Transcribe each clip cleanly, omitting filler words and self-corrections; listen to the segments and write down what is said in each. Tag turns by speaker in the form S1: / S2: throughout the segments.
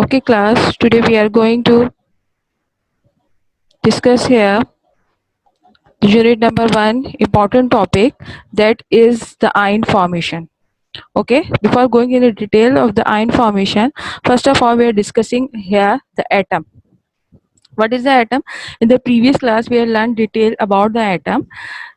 S1: Okay, class. Today we are going to discuss here unit number one important topic, that is the ion formation. Okay, before going into detail of the ion formation, first of all we are discussing here the atom. What is the atom? In the previous class we have learned detail about the atom.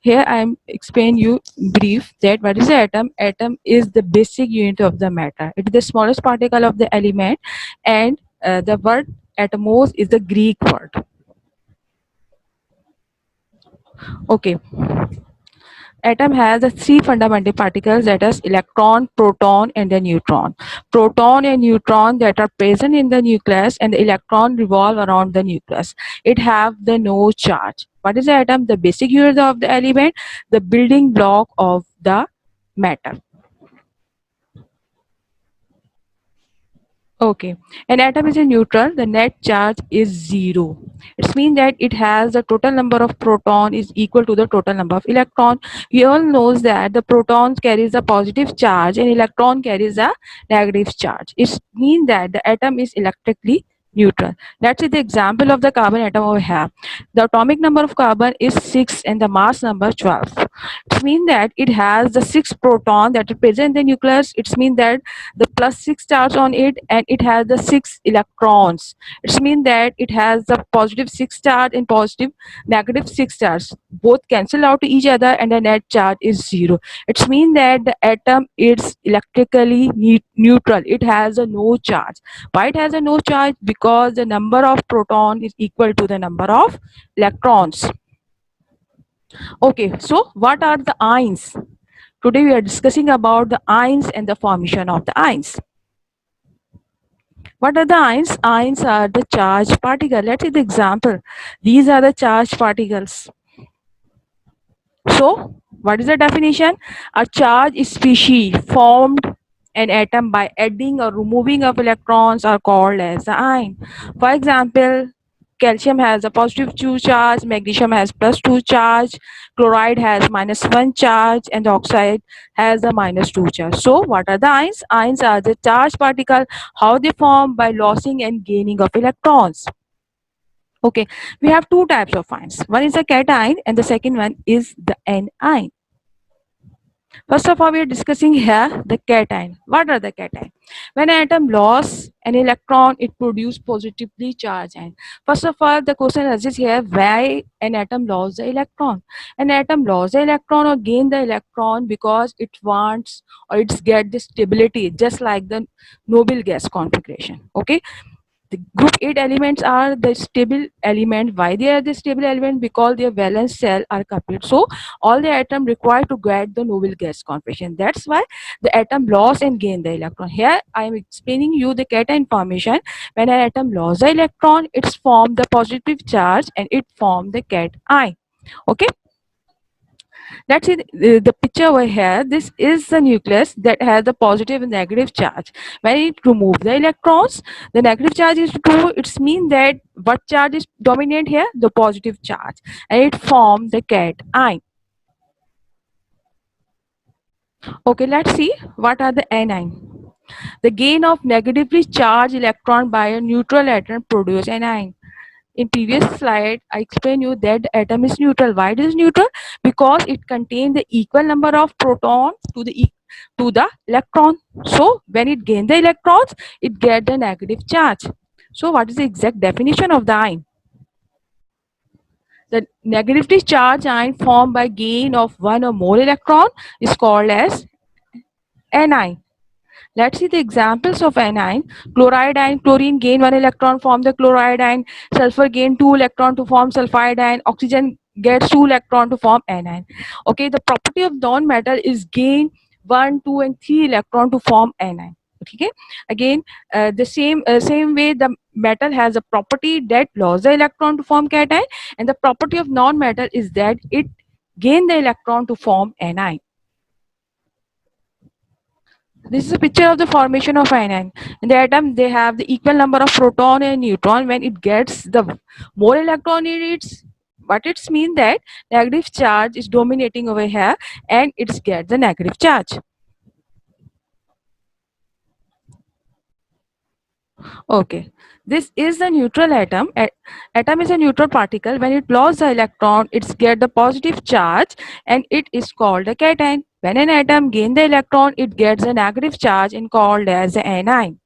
S1: Here I am explain you brief that what is the atom. Atom is the basic unit of the matter. It is the smallest particle of the element, and the word atomos is the Greek word. Okay, atom has the three fundamental particles, that is electron, proton and the neutron. Proton and neutron that are present in the nucleus, and the electron revolve around the nucleus. It have the no charge. What is the atom? The basic unit of the element, the building block of the matter. Okay, an atom is a neutral. The net charge is zero. It means that it has the total number of proton is equal to the total number of electron. We all knows that the proton carries a positive charge and electron carries a negative charge. It means that the atom is electrically neutral. Let's see the example of the carbon atom over here. The atomic number of carbon is 6 and the mass number 12. It means that it has the 6 proton that represent the nucleus. It means that the plus 6 charge on it, and it has the 6 electrons. It means that it has the positive 6 charge and positive negative 6 charge, both cancel out to each other and the net charge is zero. It means that the atom is electrically neutral. It has a no charge. Why it has a no charge? Because the number of proton is equal to the number of electrons. Okay, so what are the ions? Today we are discussing about the ions and the formation of the ions. What are the ions? Ions are the charged particle. Let's see the example. These are the charged particles. So, what is the definition? A charged species formed an atom by adding or removing of electrons are called as the ion. For example, calcium has a positive 2 charge, magnesium has plus 2 charge, chloride has minus 1 charge, and the oxide has a minus 2 charge. So, what are the ions? Ions are the charged particle. How they form? By losing and gaining of electrons. Okay, we have two types of ions. One is a cation and the second one is the anion. First of all, we are discussing here the cation. What are the cation? When an atom lost an electron, it produces positively charged ion. First of all, the question arises here, why an atom lost the electron? An atom lost the electron or gain the electron because it wants or it's get the stability, just like the noble gas configuration. Okay, the group 8 elements are the stable element. Why they are the stable element? Because their valence shell are complete. So all the atom required to get the noble gas configuration. That's why the atom lost and gain the electron. Here I am explaining you the cation formation. When an atom lost the electron, it's formed the positive charge and it formed the cation. Okay, let's see the picture over here. This is the nucleus that has the positive and negative charge. When it removes the electrons, the negative charge is true. It means that what charge is dominant here? The positive charge, and it forms the cation. Okay, let's see what are the anion. The gain of negatively charged electron by a neutral atom produce anion. In previous slide, I explained you that the atom is neutral. Why it is neutral? Because it contains the equal number of proton to the electron. So when it gains the electrons, it gets the negative charge. So what is the exact definition of the ion? The negatively charged ion formed by gain of one or more electron is called as anion. Let's see the examples of anion. Chloride ion, chlorine gain 1 electron, form the chloride ion. Sulfur gain 2 electron to form sulfide ion. Oxygen gets 2 electron to form anion. Okay, the property of non-metal is gain 1, 2 and 3 electron to form anion. Okay, again the same way the metal has a property that lost the electron to form cation, and the property of non-metal is that it gain the electron to form anion. This is a picture of the formation of anion. In the atom, they have the equal number of proton and neutron. When it gets the more electron in its, what it's mean that negative charge is dominating over here, and it's get the negative charge. Okay. This is the neutral atom. Atom is a neutral particle. When it loses the electron, it gets the positive charge and it is called a cation. When an atom gains the electron, it gets a negative charge and called as an anion.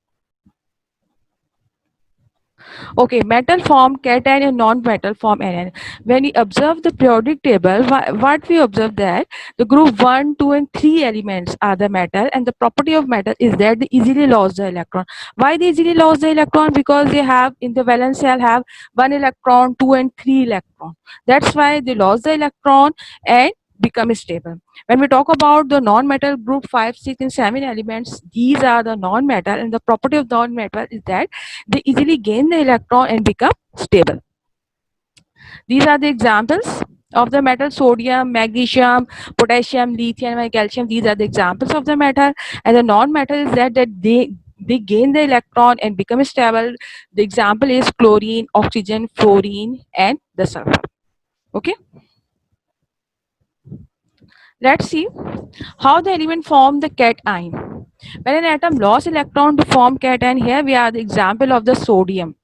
S1: Okay, metal form cation and non-metal form anion. When we observe the periodic table, what we observe that the group 1, 2 and 3 elements are the metal, and the property of metal is that they easily lose the electron. Why they easily lose the electron? Because they have in the valence shell have 1 electron, 2 and 3 electron. That's why they lose the electron and become stable. When we talk about the non-metal group 5, 6 and 7 elements, these are the non-metal, and the property of non-metal is that they easily gain the electron and become stable. These are the examples of the metal: sodium, magnesium, potassium, lithium, and calcium. These are the examples of the metal. And the non-metal is that they gain the electron and become stable. The example is chlorine, oxygen, fluorine, and the sulfur. Okay. Let's see how the element form the cation. When an atom lost electron to form cation, here we are the example of the sodium.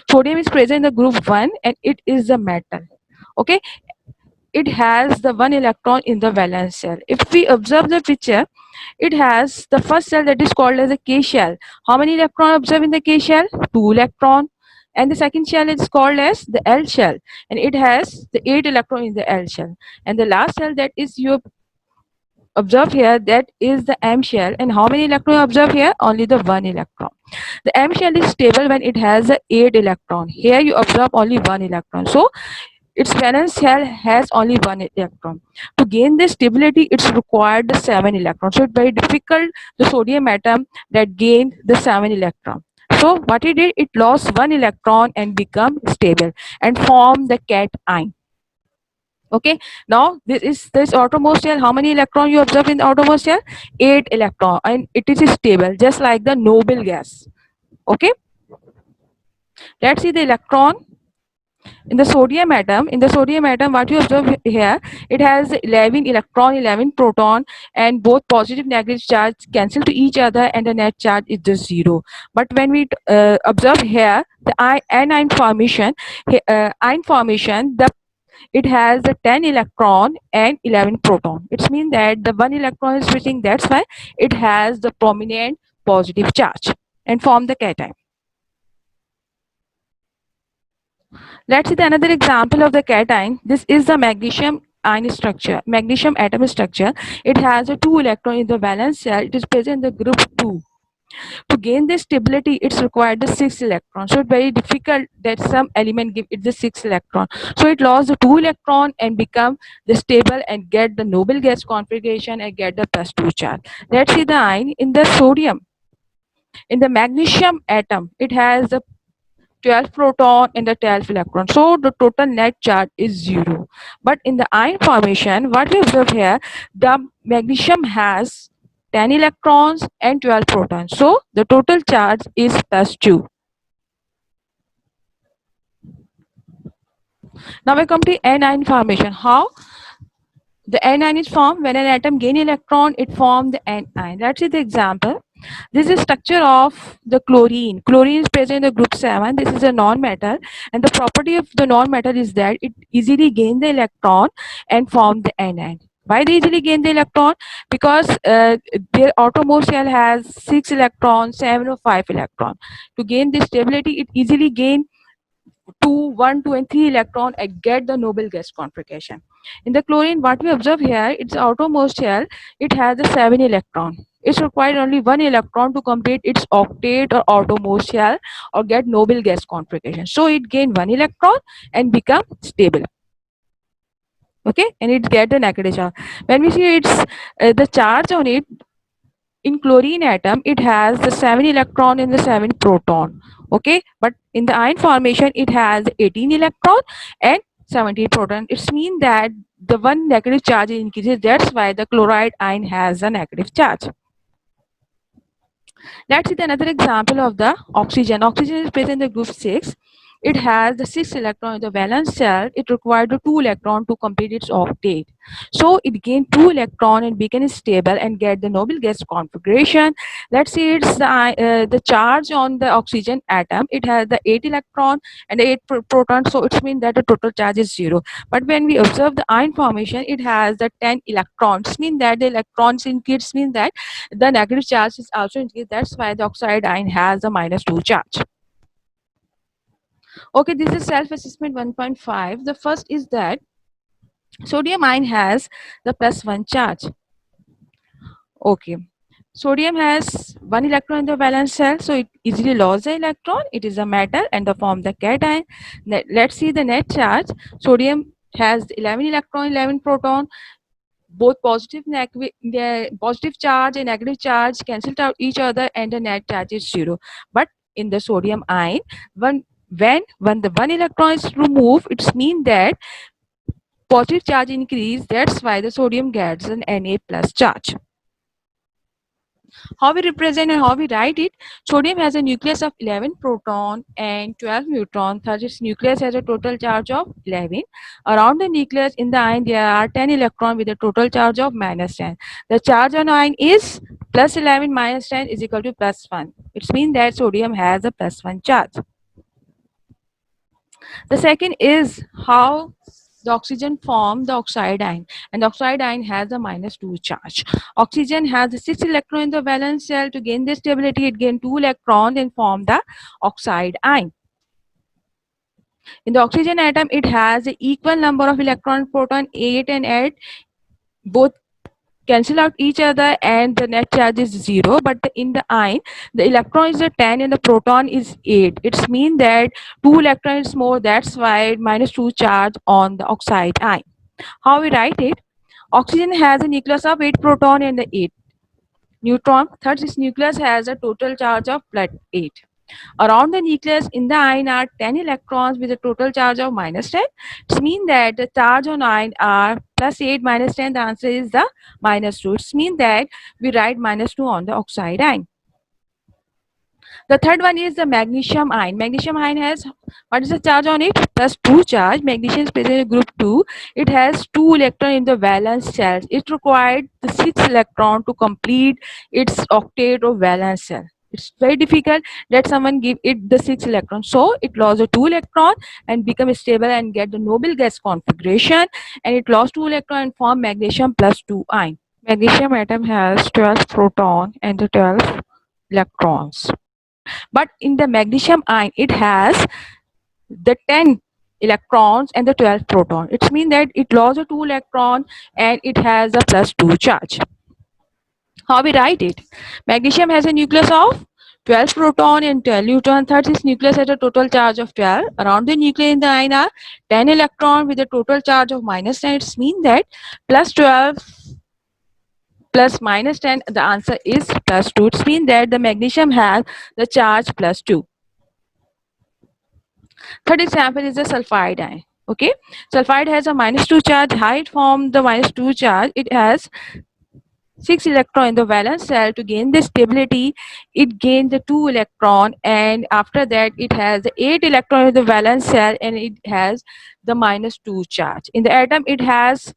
S1: Sodium is present in the group 1 and it is the metal. Okay, it has the 1 electron in the valence shell. If we observe the picture, it has the first shell that is called as a K shell. How many electron observed in the K shell? 2 electron. And the second shell is called as the L shell, and it has the 8 electron in the L shell. And the last shell that is you observe here, that is the M shell. And how many electron you observe here? Only the 1 electron. The M shell is stable when it has a 8 electron. Here you observe only 1 electron. So its valence shell has only 1 electron. To gain this stability, it's required the 7 electrons. So it's very difficult, the sodium atom that gained the 7 electron. So what it did, it lost 1 electron and become stable and form the cation. Okay, now this outermost shell. How many electron you observe in the outermost shell? 8 electron, and it is stable just like the noble gas. Okay, let's see the electron in the sodium atom. In the sodium atom, what you observe here, it has 11 electron, 11 proton, and both positive negative charge cancel to each other and the net charge is just 0. But when we observe here the anion formation, ion formation, the it has the 10 electron and 11 proton. It means that the 1 electron is missing. That's why it has the prominent positive charge and form the cation. Let's see the another example of the cation. This is the magnesium ion structure, magnesium atom structure. It has a 2 electron in the valence shell. It is present in the group 2. To gain this stability, it's required the 6 electron. So it's very difficult that some element give it the 6 electron. So it lost the 2 electron and become the stable and get the noble gas configuration and get the plus 2 charge. Let's see the ion in the sodium. In the magnesium atom, it has the 12 proton and the 12 electron. So the total net charge is 0. But in the ion formation, what we observe here, the magnesium has 10 electrons and 12 protons. So the total charge is plus 2. Now we come to anion formation. How the anion is formed? When an atom gain electron, it forms the anion. Let's see the example. This is structure of the chlorine. Chlorine is present in the group 7. This is a non-metal, and the property of the non-metal is that it easily gain the electron and form the anion. Why they easily gain the electron? Because their outermost shell has 6 electrons, 7 or 5 electron. To gain this stability, it easily gain 2, 1, 2 and 3 electron and get the noble gas configuration. In the chlorine, what we observe here, its outermost shell, it has a 7 electron. It's required only 1 electron to complete its octet or outermost shell or get noble gas configuration. So it gain 1 electron and become stable. Okay, and it get the negative charge. When we see its the charge on it, in chlorine atom, it has the 7 electron and the 7 proton. Okay, but in the ion formation, it has 18 electron and 17 proton. It means that the one negative charge increases. That's why the chloride ion has a negative charge. Let's see the another example of the oxygen. Oxygen is present in the group 6. it has the 6 electron in the valence shell. It required the 2 electron to complete its octet. So it gained 2 electron and became stable and get the noble gas configuration. Let's see it's the charge on the oxygen atom. It has the 8 electron and 8 protons. So it means that the total charge is 0. But when we observe the ion formation, it has the 10 electrons. Mean that the electrons increase, mean that the negative charge is also increased. That's why the oxide ion has a -2 charge. Okay, this is self-assessment 1.5. The first is that sodium ion has the +1 charge. Okay. Sodium has 1 electron in the valence shell, so it easily loses the electron. It is a metal and the form the cation. Let's see the net charge. Sodium has 11 electron, 11 proton. Both the positive charge and negative charge cancel out each other, and the net charge is 0. But in the sodium ion, when the 1 electron is removed, it means that positive charge increase. That's why the sodium gets an Na plus charge. How we represent and how we write it? Sodium has a nucleus of 11 proton and 12 neutron. Thus, its nucleus has a total charge of 11. Around the nucleus in the ion, there are 10 electrons with a total charge of -10. The charge on ion is +11 -10 is equal to +1. It means that sodium has a +1 charge. The second is how the oxygen form the oxide ion, and the oxide ion has a -2 charge. Oxygen has 6 electrons in the valence shell. To gain the stability, it gain 2 electrons and form the oxide ion. In the oxygen atom, it has an equal number of electron proton 8 and 8. Both cancel out each other and the net charge is 0. But in the ion, the electron is a 10 and the proton is 8. It means that 2 electrons is more. That's why -2 charge on the oxide ion. How we write it? Oxygen has a nucleus of 8 proton and the 8 neutron. Third, this nucleus has a total charge of +8. Around the nucleus in the ion are 10 electrons with a total charge of -10. It means that the charge on ion are +8 -10. The answer is the -2. It means that we write -2 on the oxide ion. The third one is the magnesium ion. Magnesium ion has, what is the charge on it? +2 charge. Magnesium is present in group 2. It has 2 electrons in the valence shell. It required the 6 electron to complete its octet of valence shell. It's very difficult that someone give it the 6 electrons. So it lost a 2 electron and become stable and get the noble gas configuration. And it lost 2 electron and form magnesium +2 ion. Magnesium atom has 12 proton and the 12 electrons. But in the magnesium ion, it has the 10 electrons and the 12 proton. It means that it lost a 2 electron and it has a +2 charge. How we write it? Magnesium has a nucleus of 12 proton and 12 neutron. Third, this nucleus has a total charge of 12. Around the nucleus in the ion are 10 electron with a total charge of -10. It means that +12 plus -10, the answer is +2. It means that the magnesium has the charge +2. Third example is the sulfide ion. Okay, sulfide has a -2 charge. How it formed the -2 charge? It has 6 electron in the valence shell. To gain the stability, it gained the 2 electron, and after that it has 8 electron in the valence shell and it has the -2 charge. In the atom, it has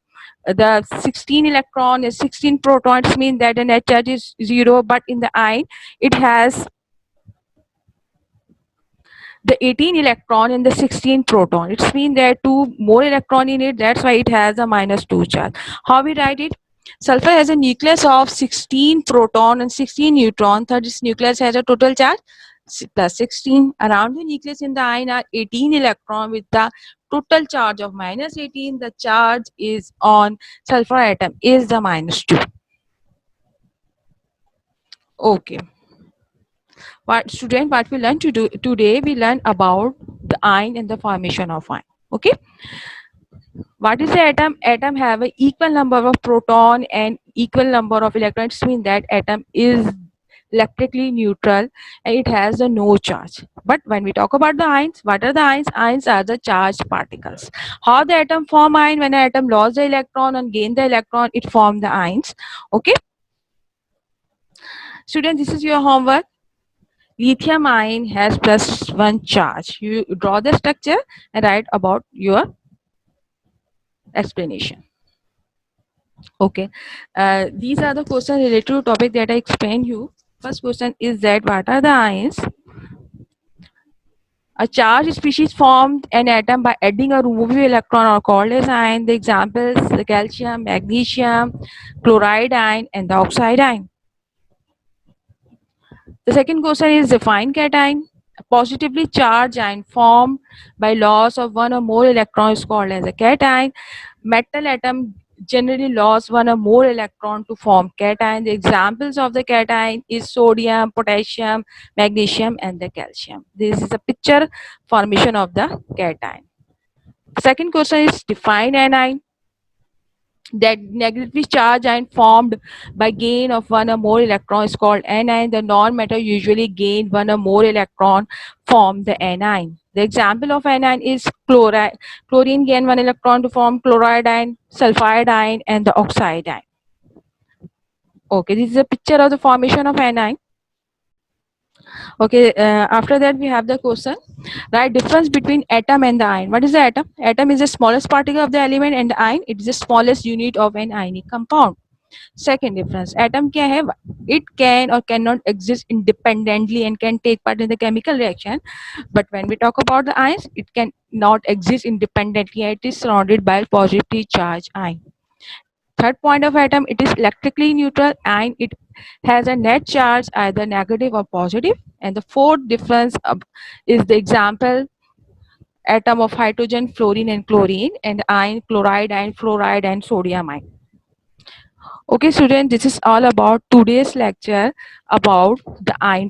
S1: the 16 electron and 16 protons, mean that the net charge is 0. But in the ion, it has the 18 electron and the 16 proton. It's mean there are 2 more electron in it. That's why it has a -2 charge. How we write it? Sulfur has a nucleus of 16 proton and 16 neutron. Third, this nucleus has a total charge +16. Around the nucleus in the ion are 18 electron with the total charge of -18. The charge is on sulfur atom is the -2. Okay. What we learn to do today, we learn about the ion and the formation of ion. Okay. What is the atom? Atom have an equal number of proton and equal number of electrons. Mean that atom is electrically neutral and it has a no charge. But when we talk about the ions, what are the ions? Ions are the charged particles. How the atom form ion? When an atom lost the electron and gain the electron, it form the ions. Okay. Students, this is your homework. Lithium ion has plus one charge. You draw the structure and write about your explanation. Okay. These are the questions related to topic that I explained you. First question is that what are the ions? A charged species formed an atom by adding or removing electron are called as ion. The examples the calcium, magnesium, chloride ion, and the oxide ion. The second question is define cation. A positively charged ion formed by loss of one or more electrons is called as a cation. Metal atom generally lost one or more electron to form cation. The examples of the cation is sodium, potassium, magnesium, and the calcium. This is a picture formation of the cation. Second question is define anion. That negatively charged ion formed by gain of one or more electron is called anion. The non-metal usually gain one or more electron form the anion. The example of anion is chloride. Chlorine gain one electron to form chloride ion, sulfide ion, and the oxide ion. Okay, this is a picture of the formation of anion. Okay, after that we have the question. Right, difference between atom and the ion. What is the atom? Atom is the smallest particle of the element, and the ion it is the smallest unit of an ionic compound. Second difference, atom क्या है? It can or cannot exist independently and can take part in the chemical reaction. But when we talk about the ions, it can not exist independently. It is surrounded by positively charged ion. Third point of atom, it is electrically neutral and it has a net charge either negative or positive. And the fourth difference is the example atom of hydrogen, fluorine, and chlorine, and ion, chloride, and fluoride, and sodium ion. Okay, students, this is all about today's lecture about the iron.